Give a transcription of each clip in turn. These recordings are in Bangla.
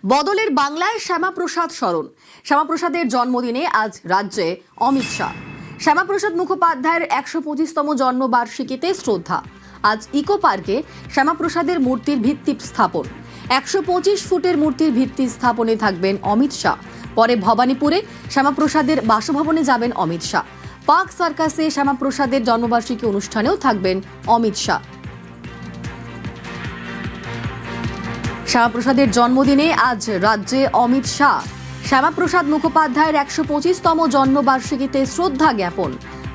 বদলের বাংলায় শ্যামাপ্রসাদ স্মরণ। শ্যামাপ্রসাদের জন্মদিনে আজ রাজ্যে অমিত শাহ। শ্যামাপ্রসাদ মুখোপাধ্যায়ের ১২৫তম জন্মবার্ষিকীতে শ্রদ্ধা। আজ ইকো পার্কে শ্যামাপ্রসাদের মূর্তির ভিত্তি স্থাপন। ১২৫ ফুটের মূর্তির ভিত্তি স্থাপনে থাকবেন অমিত শাহ। পরে ভবানীপুরে শ্যামাপ্রসাদের বাসভবনে যাবেন অমিত শাহ। পার্ক সার্কাসে শ্যামাপ্রসাদের জন্মবার্ষিকী অনুষ্ঠানেও থাকবেন অমিত শাহ। শ্যামাপ্রসাদের জন্মদিনে আজ রাজ্যে অমিত শাহ। শ্যামাপ্রসাদ মুখোপাধ্যায়ের ১২৫তম জন্মবার্ষিকীতে শ্রদ্ধা জ্ঞাপন।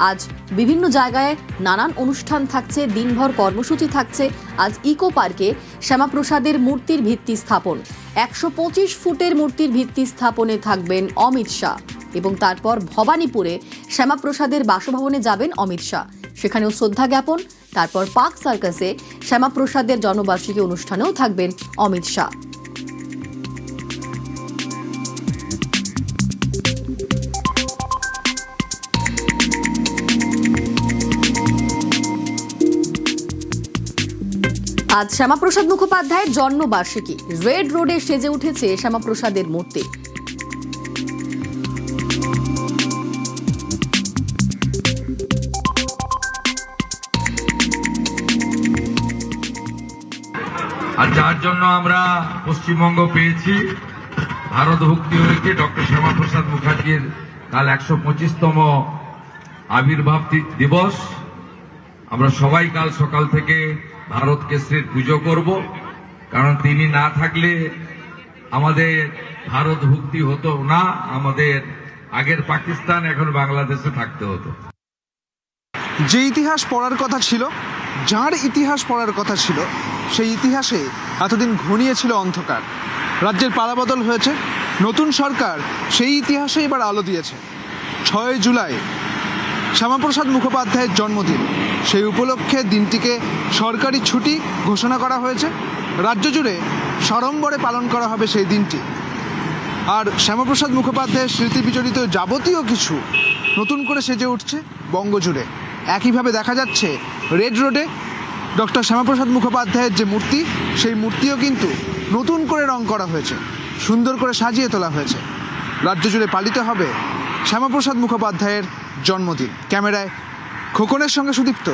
আজ বিভিন্ন জায়গায় নানান অনুষ্ঠান থাকছে, দিনভর কর্মসূচি থাকছে। আজ ইকো পার্কে শ্যামাপ্রসাদের মূর্তির ভিত্তি স্থাপন। ১২৫ ফুটের মূর্তির ভিত্তি স্থাপনে থাকবেন অমিত শাহ এবং তারপর ভবানীপুরে শ্যামাপ্রসাদের বাসভবনে যাবেন অমিত শাহ, সেখানেও শ্রদ্ধা জ্ঞাপন। তারপর পার্ক সার্কাসে শ্যামাপ্রসাদের জন্মবার্ষিকী অনুষ্ঠানেও থাকবেন অমিত শাহ। আজ শ্যামাপ্রসাদ মুখোপাধ্যায়ের জন্মবার্ষিকী। রেড রোডে সেজে উঠেছে শ্যামাপ্রসাদের মূর্তি। আর যার জন্য আমরা পশ্চিমবঙ্গ পেয়েছি, ভারত ভুক্তি হয়েছে, ডক্টর শ্যামাপ্রসাদ মুখার্জির কাল ১২৫তম আবির্ভাব দিবস। আমরা সবাই কাল সকাল থেকে ভারত কেশরীর পুজো করব, কারণ তিনি না থাকলে আমাদের ভারত ভুক্তি হতো না, আমাদের আগের পাকিস্তান এখন বাংলাদেশে থাকতে হতো। যে ইতিহাস পড়ার কথা ছিল, যার ইতিহাস পড়ার কথা ছিল, সেই ইতিহাসে এতদিন ঘনিয়েছিল অন্ধকার। রাজ্যের পালাবদল হয়েছে, নতুন সরকার সেই ইতিহাসে এবার আলো দিয়েছে। ৬ জুলাই শ্যামাপ্রসাদ মুখোপাধ্যায়ের জন্মদিন, সেই উপলক্ষে দিনটিকে সরকারি ছুটি ঘোষণা করা হয়েছে। রাজ্য জুড়ে সাড়ম্বরে পালন করা হবে সেই দিনটি। আর শ্যামাপ্রসাদ মুখোপাধ্যায়ের স্মৃতি বিজড়িত যাবতীয় কিছু নতুন করে সেজে উঠছে বঙ্গজুড়ে। একইভাবে দেখা যাচ্ছে রেড রোডে ডক্টর শ্যামাপ্রসাদ মুখোপাধ্যায়ের যে মূর্তি, সেই মূর্তিও কিন্তু নতুন করে রং করা হয়েছে, সুন্দর করে সাজিয়ে তোলা হয়েছে। রাজ্য জুড়ে পালিত হবে শ্যামাপ্রসাদ মুখোপাধ্যায়ের জন্মদিন। ক্যামেরায় খোকনের সঙ্গে সুদীপ্ত,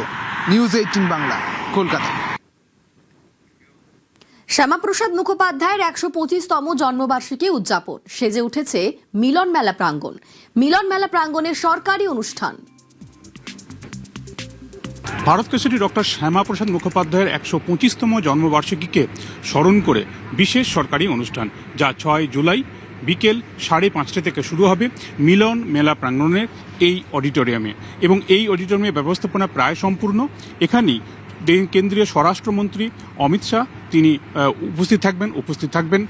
নিউজ 18 বাংলা, কলকাতা। শ্যামাপ্রসাদ মুখোপাধ্যায়ের ১২৫তম জন্মবার্ষিকী উদযাপন। সেজে উঠেছে মিলন মেলা প্রাঙ্গণ। মিলন মেলা প্রাঙ্গণে সরকারি অনুষ্ঠান। ভারত কেশরী ডক্টর শ্যামাপ্রসাদ মুখোপাধ্যায়ের ১২৫তম জন্মবার্ষিকীকে স্মরণ করে বিশেষ সরকারি অনুষ্ঠান, যা ৬ জুলাই বিকেল ৫:৩০ থেকে শুরু হবে মিলন মেলা প্রাঙ্গণের এই অডিটোরিয়ামে। এবং এই অডিটোরিয়ামের ব্যবস্থাপনা প্রায় সম্পূর্ণ। এখানেই কেন্দ্রীয় স্বরাষ্ট্রমন্ত্রী অমিত শাহ তিনি উপস্থিত থাকবেন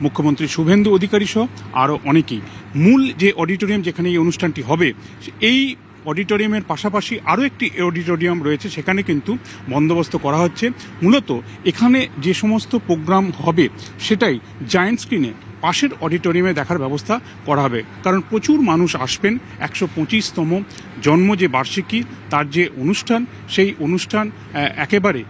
মুখ্যমন্ত্রী শুভেন্দু অধিকারী সহ আরও অনেকেই। মূল যে অডিটোরিয়াম যেখানে এই অনুষ্ঠানটি হবে, এই অডিটোরিয়ামের পাশাপাশি আরও একটি অডিটোরিয়াম রয়েছে, সেখানে কিন্তু বন্দোবস্ত করা হচ্ছে। মূলত এখানে যে সমস্ত প্রোগ্রাম হবে সেটাই জায়ান্ট স্ক্রিনে পাশের অডিটোরিয়ামে দেখার ব্যবস্থা করা হবে, কারণ প্রচুর মানুষ আসবেন। ১২৫তম জন্ম যে বার্ষিকী, তার যে অনুষ্ঠান, সেই অনুষ্ঠান একেবারে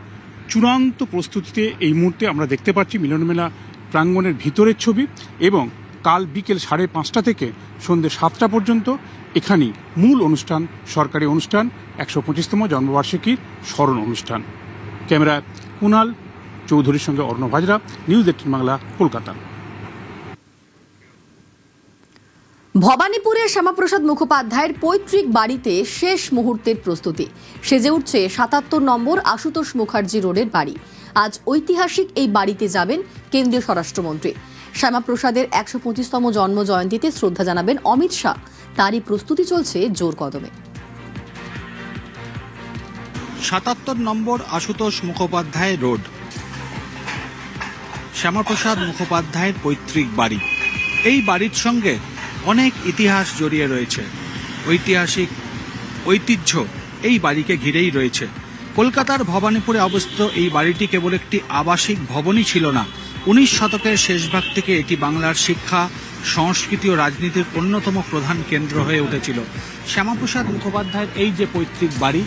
চূড়ান্ত প্রস্তুতিতে এই মুহূর্তে আমরা দেখতে পাচ্ছি মিলনমেলা প্রাঙ্গণের ভিতরের ছবি। এবং কাল বিকেল ৫:৩০ থেকে সন্ধ্যে ৭টা পর্যন্ত এখানেই মূল অনুষ্ঠান, সরকারি অনুষ্ঠান, ১২৫তম জন্মবার্ষিকীর স্মরণ অনুষ্ঠান। ক্যামেরায় কুণাল চৌধুরীর সঙ্গে অর্ণব হাজরা, নিউজ 18 বাংলা, কলকাতা। ভবানীপুরে শ্যামাপ্রসাদ মুখোপাধ্যায়ের পৈতৃক বাড়িতে শেষ মুহূর্তের প্রস্তুতি। সেজে উঠছে ৭৭ নম্বর আশুতোষ মুখার্জি রোডের বাড়ি। আজ ঐতিহাসিক এই বাড়িতে যাবেন কেন্দ্রীয় স্বরাষ্ট্রমন্ত্রী। শ্যামাপ্রসাদের ১২৫তম জন্ম জয়ন্তীতে শ্রদ্ধা জানাবেন অমিত শাহ। তারই প্রস্তুতি চলছে জোর কদমে। ৭৭ নম্বর আশুতোষ মুখোপাধ্যায় রোড, শ্যামাপ্রসাদ মুখোপাধ্যায়ের পৈতৃক বাড়ি। এই বাড়ির সঙ্গে অনেক ইতিহাস জড়িয়ে রয়েছে, ঐতিহাসিক ঐতিহ্য এই বাড়িকে ঘিরেই রয়েছে। কলকাতার ভবানীপুরে অবস্থিত এই বাড়িটি কেবল একটি আবাসিক ভবনই ছিল না। ১৯ শতকের শেষভাগ থেকে এটি বাংলার শিক্ষা, সংস্কৃতি ও রাজনীতির অন্যতম প্রধান কেন্দ্র হয়ে উঠেছিল। শ্যামাপ্রসাদ মুখোপাধ্যায়ের এই যে পৈতৃক বাড়ি,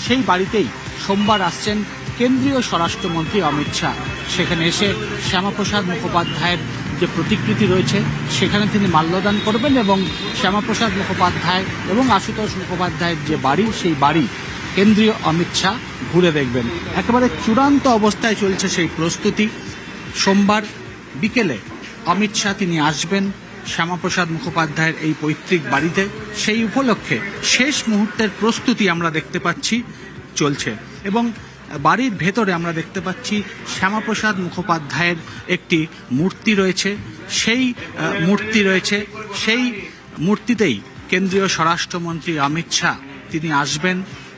সেই বাড়িতেই সোমবার আসছেন কেন্দ্রীয় স্বরাষ্ট্রমন্ত্রী অমিত শাহ। সেখানে এসে শ্যামাপ্রসাদ মুখোপাধ্যায়ের যে প্রতিকৃতি রয়েছে সেখানে তিনি মাল্যদান করবেন এবং শ্যামাপ্রসাদ মুখোপাধ্যায় এবং আশুতোষ মুখোপাধ্যায়ের যে বাড়ি সেই বাড়ি কেন্দ্রীয় অমিত শাহ ঘুরে দেখবেন। একেবারে চূড়ান্ত অবস্থায় চলছে সেই প্রস্তুতি। সোমবার বিকেলে অমিত শাহ তিনি আসবেন শ্যামাপ্রসাদ মুখোপাধ্যায়ের এই পৈতৃক বাড়িতে। সেই উপলক্ষে শেষ মুহূর্তের প্রস্তুতি আমরা দেখতে পাচ্ছি চলছে এবং বাড়ির ভেতরে আমরা দেখতে পাচ্ছি শ্যামাপ্রসাদ মুখোপাধ্যায়ের একটি মূর্তি রয়েছে। সেই মূর্তিতেই কেন্দ্রীয় স্বরাষ্ট্রমন্ত্রী অমিত শাহ তিনি আসবেন।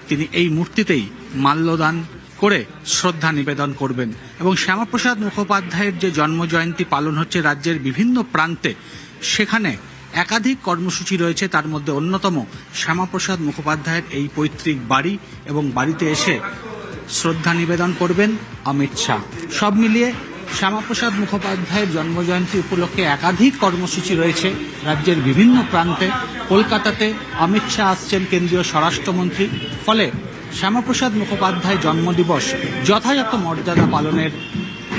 তিনি এই মূর্তিতেই মাল্যদান করে শ্রদ্ধা নিবেদন করবেন এবং শ্যামাপ্রসাদ মুখোপাধ্যায়ের যে জন্মজয়ন্তী পালন হচ্ছে রাজ্যের বিভিন্ন প্রান্তে, সেখানে একাধিক কর্মসূচি রয়েছে। তার মধ্যে অন্যতম শ্যামাপ্রসাদ মুখোপাধ্যায়ের এই পৈতৃক বাড়ি এবং বাড়িতে এসে শ্রদ্ধা নিবেদন করবেন অমিত শাহ। সব মিলিয়ে শ্যামাপ্রসাদ মুখোপাধ্যায়ের জন্মজয়ন্তী উপলক্ষে একাধিক কর্মসূচি রয়েছে রাজ্যের বিভিন্ন প্রান্তে। কলকাতাতে অমিত শাহ আসছেন কেন্দ্রীয় স্বরাষ্ট্রমন্ত্রী, ফলে শ্যামাপ্রসাদ মুখোপাধ্যায় জন্মদিবস যথাযথ মর্যাদা পালনের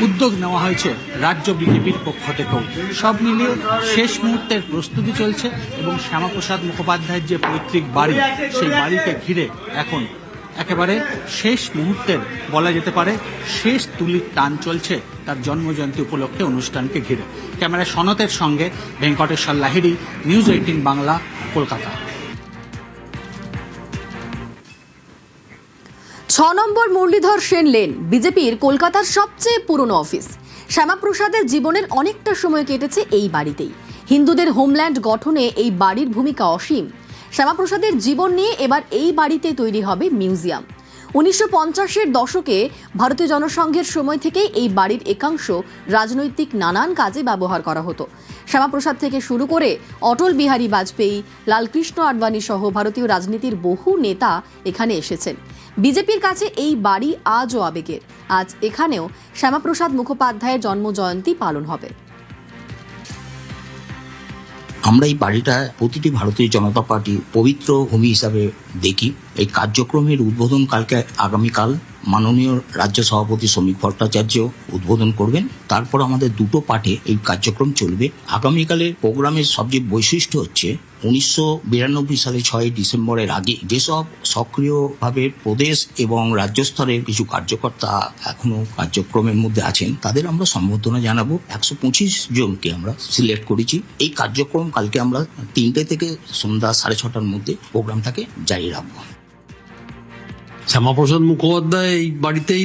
উদ্যোগ নেওয়া হয়েছে রাজ্য বিজেপির পক্ষ থেকেও। সব মিলিয়ে শেষ মুহূর্তের প্রস্তুতি চলছে এবং শ্যামাপ্রসাদ মুখোপাধ্যায়ের যে পৈতৃক বাড়ি সেই বাড়িকে ঘিরে এখন একেবারে শেষ মুহূর্তের বলা যেতে পারে শেষ তুলির টান চলছে তার জন্মজয়ন্তী উপলক্ষে অনুষ্ঠানকে ঘিরে। ক্যামেরায় সনতের সঙ্গে ভেঙ্কটেশ্বর লাহিড়ী, নিউজ 18 বাংলা, কলকাতা। 6 নম্বর মুরলীধর সেন লেন বিজেপির কলকাতার সবচেয়ে পুরনো অফিস। শ্যামাপ্রসাদের জীবনের অনেকটা সময় কেটেছে এই বাড়িতেই। হিন্দুদের হোমল্যান্ড গঠনে এই বাড়ির ভূমিকা অসীম। শ্যামাপ্রসাদের জীবন নিয়ে এবার এই বাড়িতে তৈরি হবে মিউজিয়াম। 1950-এর দশকে ভারতীয় জনসংঘের সময় থেকে এই বাড়ির একাংশ রাজনৈতিক নানান কাজে ব্যবহার করা হতো। শ্যামাপ্রসাদ থেকে শুরু করে অটল বিহারী বাজপেয়ী, লালকৃষ্ণ আডবাণী সহ ভারতীয় রাজনীতির বহু নেতা এখানে এসেছেন। বিজেপির কাছে এই বাড়ি আজও আবেগের। আজ এখানেও শ্যামাপ্রসাদ মুখোপাধ্যায়ের জন্মজয়ন্তী পালন হবে। আমরা এই বাড়িটা প্রতিটি ভারতীয় জনতা পার্টি পবিত্র ভূমি হিসাবে দেখি। এই কার্যক্রমের উদ্বোধন আগামীকাল মাননীয় রাজ্য সভাপতি শ্রমিক ভট্টাচার্য উদ্বোধন করবেন। তারপর আমাদের দুটো পার্টে এই কার্যক্রম চলবে। আগামীকালের প্রোগ্রামের সবচেয়ে বৈশিষ্ট্য হচ্ছে 1992 সালে 6 ডিসেম্বরের আগে যেসব সক্রিয়ভাবে প্রদেশ এবং রাজ্য স্তরের কিছু কার্যকর্তা এখনো কার্যক্রমের মধ্যে আছেন, তাদের আমরা সম্বর্ধনা জানাবো। 125 জনকে আমরা সিলেক্ট করেছি। এই কার্যক্রম কালকে আমরা 3টে থেকে সন্ধ্যা 6:30টার মধ্যে প্রোগ্রামটাকে জারি রাখবো। শ্যামাপ্রসাদ মুখোপাধ্যায় এই বাড়িতেই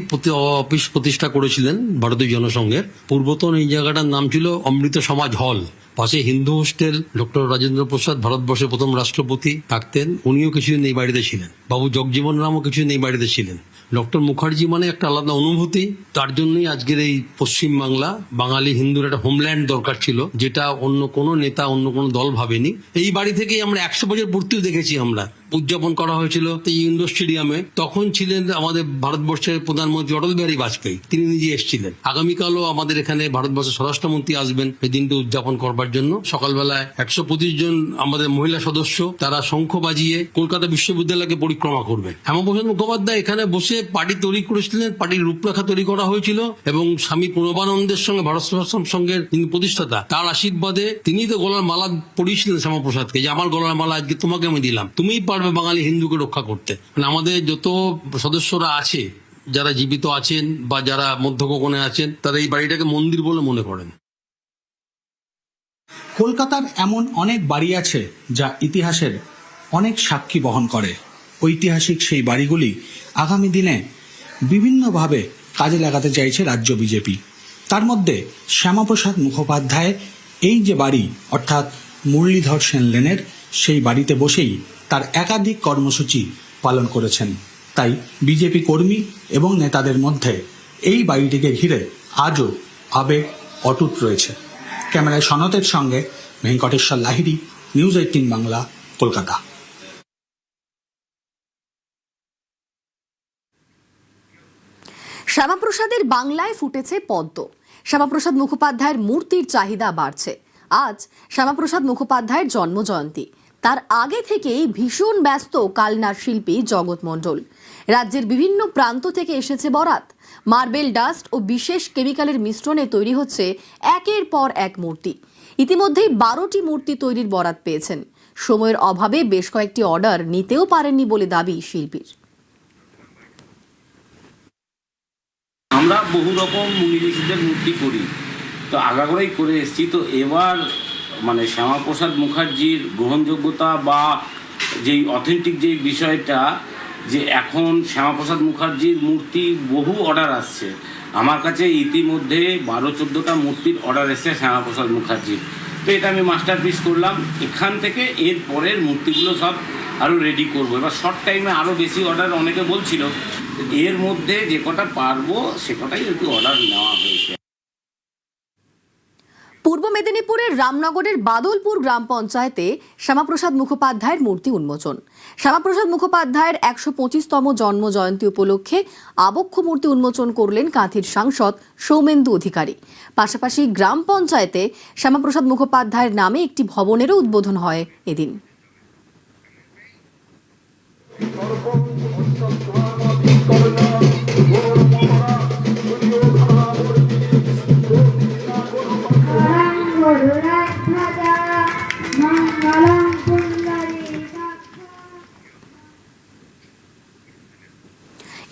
অফিস প্রতিষ্ঠা করেছিলেন ভারতীয় জনসংঘের। পূর্বতন এই জায়গাটার নাম ছিল অমৃত সমাজ হল। পাশে হিন্দু হোস্টেল। ডক্টর রাজেন্দ্র প্রসাদ ভারতবর্ষের প্রথম রাষ্ট্রপতি থাকতেন, উনিও কিছুদিন এই বাড়িতে ছিলেন। বাবু জগজীবন রামও কিছুদিন এই বাড়িতে ছিলেন। ডক্টর মুখার্জি মানে একটা আলাদা অনুভূতি। তার জন্যই আজকের এই পশ্চিম বাংলা, বাঙালি হিন্দুর একটা হোমল্যান্ড দরকার ছিল, যেটা অন্য কোনো নেতা, অন্য কোনো দল ভাবেনি। এই বাড়ি থেকেই আমরা 100 বছর পূর্তিও দেখেছি। আমরা উদযাপন করা হয়েছিল এই ইন্ডোর স্টেডিয়ামে। তখন ছিলেন আমাদের ভারতবর্ষের প্রধানমন্ত্রী অটল বিহারী বাজপেয়ী, তিনি নিজে এসেছিলেন। আগামীকালও আমাদের এখানে ভারতবর্ষের স্বরাষ্ট্রমন্ত্রী আসবেন এই দিনটি উদযাপন করবার জন্য। সকালবেলায় 125 জন আমাদের মহিলা সদস্য তারা শঙ্খ বাজিয়ে কলকাতা বিশ্ববিদ্যালয়কে পরিক্রমা করবেন। শ্যামাপ্রসাদ মুখোপাধ্যায় এখানে বসে পার্টি তৈরি করেছিলেন, পার্টির রূপরেখা তৈরি করা হয়েছিল এবং স্বামী প্রণবানন্দের সঙ্গে ভারত সেবাশ্রম সংঘের যিনি প্রতিষ্ঠাতা, তার আশীর্বাদে তিনি তো গলার মালা পরিয়েছিলেন শ্যামাপ্রসাদকে, যে আমার গলার মালা আজকে তোমাকে আমি দিলাম, তুমিই পারবে বাঙালি হিন্দুকে রক্ষা করতে। মানে আমাদের যত সদস্যরা আছে, যারা জীবিত আছেন বা যারা মধ্যগগনে আছেন, তারা এই বাড়িটাকে মন্দির বলে মনে করেন। কলকাতার এমন অনেক বাড়ি আছে যা ইতিহাসের অনেক সাক্ষী বহন করে। ঐতিহাসিক সেই বাড়িগুলি আগামী দিনে বিভিন্নভাবে কাজে লাগাতে চাইছে রাজ্য বিজেপি। তার মধ্যে শ্যামাপ্রসাদ মুখোপাধ্যায় এই যে বাড়ি, অর্থাৎ মুরলীধর সেন লেনের, সেই বাড়িতে বসেই তার একাধিক কর্মসূচি পালন করেছেন। তাই বিজেপি কর্মী এবং নেতাদের মধ্যে এই বাড়িটিকে ঘিরে আজও আবেগ অটুট রয়েছে। ক্যামেরায় সনতের সঙ্গে ভেঙ্কটেশ্বর লাহিড়ী, নিউজ 18 বাংলা, কলকাতা। শ্যামাপ্রসাদের বাংলায় ফুটেছে পদ্ম। শ্যামাপ্রসাদ মুখোপাধ্যায়ের মূর্তির চাহিদা বাড়ছে। আজ শ্যামাপ্রসাদ মুখোপাধ্যায়ের জন্মজয়ন্তী। তার আগে থেকেই ভীষণ ব্যস্ত কালনার শিল্পী জগৎ মণ্ডল। রাজ্যের বিভিন্ন প্রান্ত থেকে এসেছে বরাত। মার্বেল ডাস্ট ও বিশেষ কেমিক্যালের মিশ্রণে তৈরি হচ্ছে একের পর এক মূর্তি। ইতিমধ্যেই 12টি মূর্তি তৈরির বরাত পেয়েছেন। সময়ের অভাবে বেশ কয়েকটি অর্ডার নিতেও পারেননি বলে দাবি শিল্পীর। আমরা বহু রকম মুনি ঋষিদের মূর্তি করি, তো আগাগোড়াই করে এসেছি। তো এবার মানে শ্যামাপ্রসাদ মুখার্জির গ্রহণযোগ্যতা বা যেই অথেন্টিক যেই বিষয়টা, যে এখন শ্যামাপ্রসাদ মুখার্জির মূর্তি বহু অর্ডার আসছে। আমার কাছে ইতিমধ্যে 12-14টা মূর্তির অর্ডার এসছে শ্যামাপ্রসাদ মুখার্জির। তো এটা আমি মাস্টারপিস করলাম। এখান থেকে এর পরের মূর্তিগুলো সব আরও রেডি করবো। এবার শর্ট টাইমে আরও বেশি অর্ডার অনেকে বলছিল, এর মধ্যে যে কটা পারবো সে কটাই একটু অর্ডার নেওয়া হয়েছে। পূর্ব মেদিনীপুরের রামনগরের বাদলপুর গ্রাম পঞ্চায়েতে শ্যামাপ্রসাদ মুখোপাধ্যায়ের মূর্তি উন্মোচন। শ্যামাপ্রসাদ মুখোপাধ্যায়ের 125তম জন্ম জয়ন্তী উপলক্ষে আবক্ষ মূর্তি উন্মোচন করলেন কাঁথির সাংসদ সৌমেন্দু অধিকারী। পাশাপাশি গ্রাম পঞ্চায়েতে শ্যামাপ্রসাদ মুখোপাধ্যায়ের নামে একটি ভবনেরও উদ্বোধন হয় এদিন।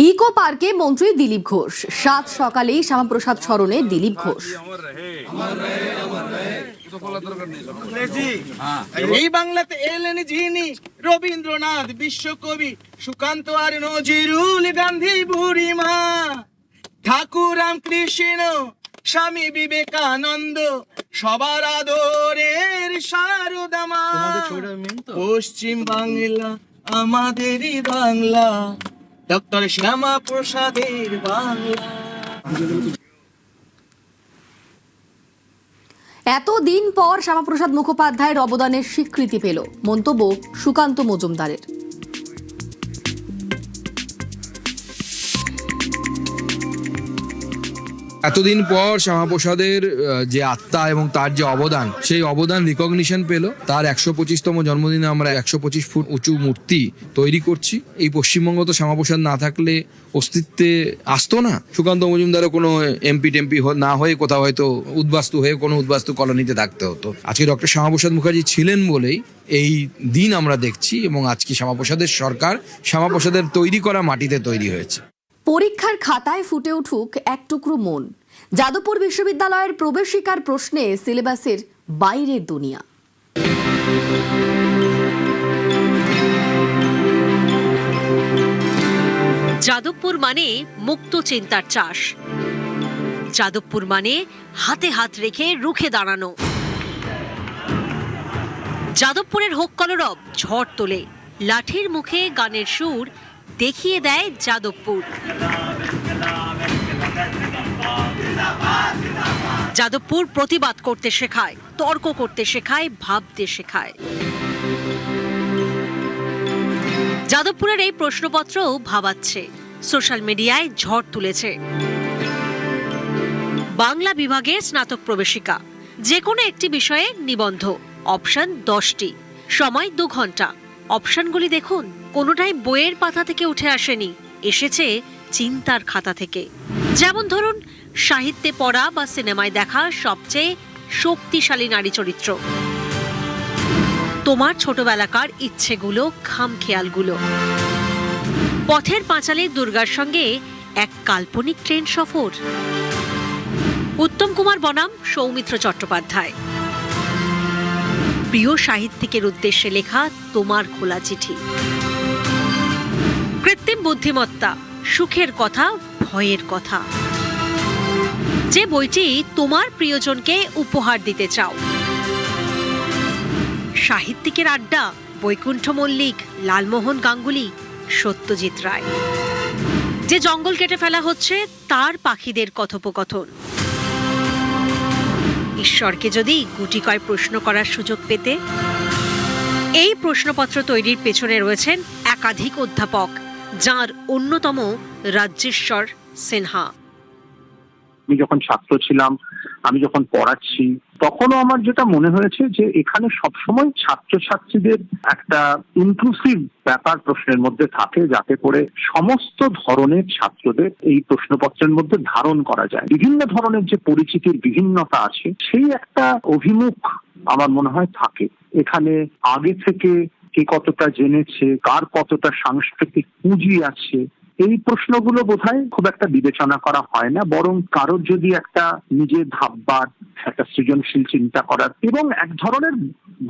ইকো পার্কে মন্ত্রী দিলীপ ঘোষ। 7 সকালেই শ্যামাপ্রসাদ স্মরণে দিলীপ ঘোষ। এই বাংলাতে এলেন যিনি রবীন্দ্রনাথ বিশ্বকবি, সুকান্ত আর নজরুল, গান্ধী বুড়িমা, ঠাকুর রামকৃষ্ণ, স্বামী বিবেকানন্দ, সবার আদরের শারদা মা। পশ্চিম বাংলা আমাদেরই বাংলা, ডক্টর শ্যামাপ্রসাদের বাংলা। এতদিন পর শ্যামাপ্রসাদ মুখোপাধ্যায়ের অবদানের স্বীকৃতি পেল, মন্তব্য সুকান্ত মজুমদারের। এতদিন পর শ্যামাপ্রসাদের যে আত্মা এবং তার যে অবদান, সেই অবদান রিকগনিশন পেল। তার 125তম জন্মদিনে আমরা 125 ফুট উঁচু মূর্তি তৈরি করছি। এই পশ্চিমবঙ্গ তো শ্যামাপ্রসাদ না থাকলে অস্তিত্বে আসতো না। সুকান্ত মজুমদারও কোনো এমপি টেমপি না হয়ে কোথাও হয়তো উদ্বাস্তু হয়ে কোনো উদ্বাস্তু কলোনিতে থাকতে হতো। আজকে ডক্টর শ্যামাপ্রসাদ মুখার্জি ছিলেন বলেই এই দিন আমরা দেখছি, এবং আজকে শ্যামাপ্রসাদের সরকার শ্যামাপ্রসাদের তৈরি করা মাটিতে তৈরি হয়েছে। পরীক্ষার খাতায় ফুটে উঠুক এক টুকরো মন। যাদবপুর বিশ্ববিদ্যালয়ের প্রবেশিকার প্রশ্নে সিলেবাসের বাইরের দুনিয়া। যাদবপুর মানে মুক্ত চিন্তার চাষ। যাদবপুর মানে হাতে হাত রেখে রুখে দাঁড়ানো। যাদবপুরের হোক কলরব ঝড় তোলে, লাঠির মুখে গানের সুর দেখিয়ে দেয় যাদবপুর। যাদবপুর প্রতিবাদ করতে শেখায়, তর্ক করতে শেখায়, ভাবতে শেখায়। যাদবপুরের এই প্রশ্নপত্রও ভাবাচ্ছে, সোশ্যাল মিডিয়ায় ঝড় তুলেছে। বাংলা বিভাগের স্নাতক প্রবেশিকা, যে কোনো একটি বিষয়ে নিবন্ধ, অপশন 10টি, সময় 2 ঘন্টা। অপশনগুলি দেখুন, কোনোটাই বইয়ের পাতা থেকে উঠে আসেনি, এসেছে চিন্তার খাতা থেকে। যেমন ধরুন, সাহিত্যে পড়া বা সিনেমায় দেখা সবচেয়ে শক্তিশালী নারী চরিত্র, তোমার ছোটবেলাকার ইচ্ছেগুলো, খামখেয়ালগুলো, পথের পাঁচালী দুর্গার সঙ্গে এক কাল্পনিক ট্রেন সফর, উত্তম কুমার বনাম সৌমিত্র চট্টোপাধ্যায়, প্রিয় সাহিত্যিকের উদ্দেশ্যে লেখা তোমার খোলা চিঠি, কৃত্রিম বুদ্ধিমত্তা, সুখের কথা, ভয়ের কথা, যে বইটি তোমার প্রিয়জনকে উপহার দিতে চাও, সাহিত্যিকের আড্ডা, বৈকুণ্ঠ মল্লিক, লালমোহন গাঙ্গুলি, সত্যজিৎ রায়, যে জঙ্গল কেটে ফেলা হচ্ছে তার পাখিদের কথোপকথন। ঈশ্বরকে যদি গুটি কয় প্রশ্ন করার সুযোগ পেতে। এই প্রশ্নপত্র তৈরির পেছনে রয়েছেন একাধিক অধ্যাপক, যার অন্যতম রাজ্যেশ্বর সিনহা। আমি যখন ছাত্র ছিলাম, আমি যখন পড়াচ্ছি, তখনও আমার যেটা মনে হয়েছে যে এখানে সবসময় ছাত্রছাত্রীদের একটা ইনক্লুসিভ ব্যাপার প্রশ্নের মধ্যে থাকে, যাতে করে সমস্ত ধরনের ছাত্রদের এই প্রশ্নপত্রের মধ্যে ধারণ করা যায়। বিভিন্ন ধরনের যে পরিচিতির বিভিন্নতা আছে সেই একটা অভিমুখ আমার মনে হয় থাকে। এখানে আগে থেকে কে কতটা জেনেছে, কার কতটা সাংস্কৃতিক পুঁজি আছে, এই প্রশ্নগুলো বোধহয় খুব একটা বিবেচনা করা হয় না, বরং কারোর যদি একটা নিজের ভাববার, একটা সৃজনশীল চিন্তা করার এবং এক ধরনের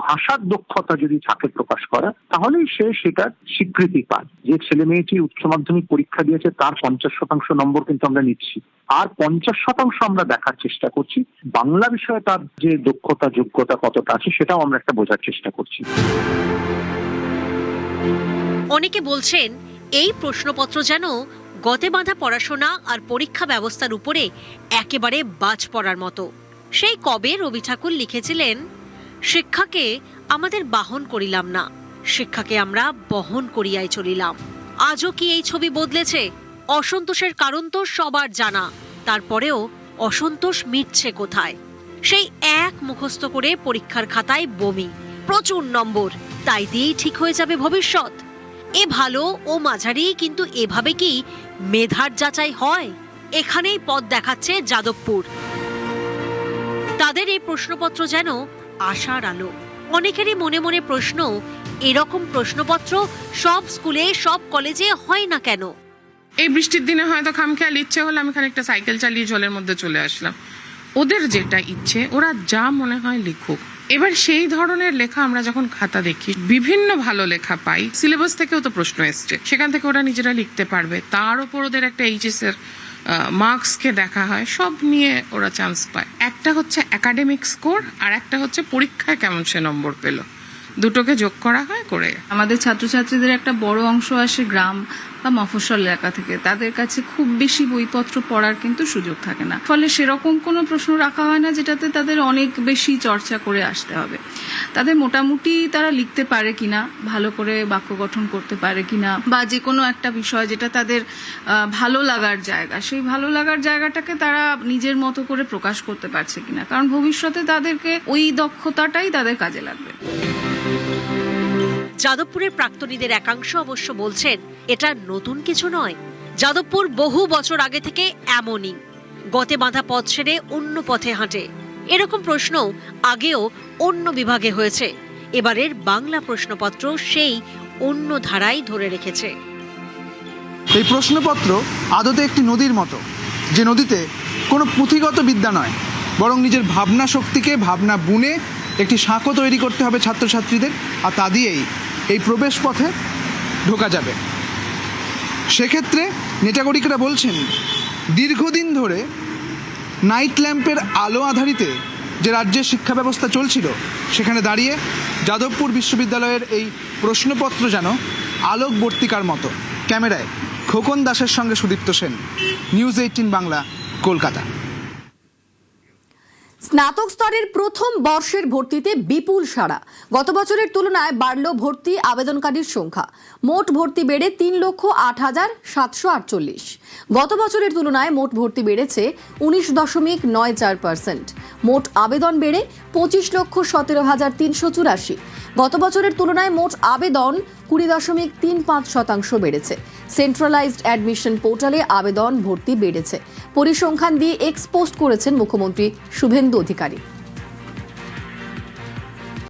ভাষার দক্ষতা যদি থাকে প্রকাশ করা, তাহলেই সে সেটার স্বীকৃতি পায়। যে ছেলে মেয়েটি উচ্চ মাধ্যমিক পরীক্ষা দিয়েছে তার 50% নম্বর কিন্তু আমরা নিচ্ছি, আর 50% আমরা দেখার চেষ্টা করছি বাংলা বিষয়ে তার যে দক্ষতা যোগ্যতা কতটা আছে সেটাও আমরা একটা বোঝার চেষ্টা করছি। অনেকে বলছেন এই প্রশ্নপত্র যেন গতে বাঁধা পড়াশোনা আর পরীক্ষা ব্যবস্থার উপরে একেবারে বাজ পড়ার মতো। সেই কবে রবি ঠাকুর লিখেছিলেন, শিক্ষাকে আমাদের বাহন করিলাম না, শিক্ষাকে আমরা বহন করিয়াই চলিলাম। আজও কি এই ছবি বদলেছে? অসন্তোষের কারণ তো সবার জানা, তারপরেও অসন্তোষ মিটছে কোথায়? সেই এক মুখস্থ করে পরীক্ষার খাতায় বমি, প্রচুর নম্বর, তাই দিয়েই ঠিক হয়ে যাবে ভবিষ্যৎ। এ ভালো ও মাঝারি, কিন্তু এভাবে কি মেধার যাচাই হয়? এখানেই পথ দেখাচ্ছে যাদবপুর। তাদের এই প্রশ্নপত্র যেন আশার আলো। অনেকেরই মনে মনে প্রশ্ন, এরকম প্রশ্নপত্র সব স্কুলে সব কলেজে হয় না কেন? এই বৃষ্টির দিনে হয়তো খামখেয়াল ইচ্ছে হলো আমি খানিকটা সাইকেল চালিয়ে জলের মধ্যে চলে আসলাম। ওদের যেটা ইচ্ছে ওরা যা মনে হয় লিখুক। এবার সেই ধরনের লেখা আমরা যখন খাতা দেখি, বিভিন্ন ভালো লেখা পাই, সিলেবাস থেকেও তো প্রশ্ন এসছে, সেখান থেকে ওরা নিজেরা লিখতে পারবে। তার উপর ওদের একটা এইচএস এর মার্কসকে দেখা হয়, সব নিয়ে ওরা চান্স পায়। একটা হচ্ছে একাডেমিক স্কোর আর একটা হচ্ছে পরীক্ষায় কেমন সে নম্বর পেল, দুটোকে যোগ করা হয় করে। আমাদের ছাত্রছাত্রীদের একটা বড় অংশ আসে গ্রাম বা মফস্বল এলাকা থেকে, তাদের কাছে খুব বেশি বইপত্র পড়ার কিন্তু সুযোগ থাকে না, ফলে সেরকম কোনো প্রশ্ন রাখা হয় না যেটাতে তাদের অনেক বেশি চর্চা করে আসতে হবে। তাদের মোটামুটি তারা লিখতে পারে কিনা, ভালো করে বাক্য গঠন করতে পারে কিনা, বা যে কোনো একটা বিষয় যেটা তাদের ভালো লাগার জায়গা, সেই ভালো লাগার জায়গাটাকে তারা নিজের মতো করে প্রকাশ করতে পারছে কিনা, কারণ ভবিষ্যতে তাদেরকে ওই দক্ষতাটাই তাদের কাজে লাগবে। যাদবপুরের প্রাক্তনীদের একাংশ অবশ্য বলছেন এটা নতুন কিছু নয়। যাদবপুর বহু বছর আগে থেকে এমনই, গতে বাঁধা পথ ছেড়ে অন্য পথে হাঁটে। এরকম প্রশ্ন আগেও অন্য বিভাগে হয়েছে, এবারের বাংলা প্রশ্নপত্র সেই অন্য ধারাই ধরে রেখেছে। এই প্রশ্নপত্র আদতে একটি নদীর মতো, যে নদীতে কোনো পুঁথিগত বিদ্যা নয়, বরং নিজের ভাবনা শক্তিকে ভাবনা বুনে একটি সাঁকো তৈরি করতে হবে ছাত্রছাত্রীদের, আর তা দিয়েই এই প্রবেশ পথে ঢোকা যাবে। সেক্ষেত্রে নেটাগরিকরা বলছেন, দীর্ঘদিন ধরে নাইট ল্যাম্পের আলো আধারিতে যে রাজ্যের শিক্ষা ব্যবস্থা চলছিল, সেখানে দাঁড়িয়ে যাদবপুর বিশ্ববিদ্যালয়ের এই প্রশ্নপত্র যেন আলোকবর্তিকার মতো। ক্যামেরায় খোকন দাসের সঙ্গে সুদীপ্ত সেন, নিউজ 18 বাংলা, কলকাতা। স্নাতক স্তরের প্রথম বর্ষের ভর্তিতে বিপুল সাড়া। গত বছরের তুলনায় বাড়ল ভর্তি আবেদনকারীর সংখ্যা। মোট ভর্তি বেড়ে 3,08,748। গত বছরের তুলনায় মোট ভর্তি বেড়েছে 19.94%। মোট আবেদন বেড়ে 25,17,384। গত বছরের তুলনায় মোট আবেদন 20.35% বেড়েছে। সেন্ট্রালাইজড অ্যাডমিশন পোর্টালে আবেদন ভর্তি বেড়েছে। পরিসংখ্যান দিয়ে এক্সপোস্ট করেছেন মুখ্যমন্ত্রী শুভেন্দু অধিকারী।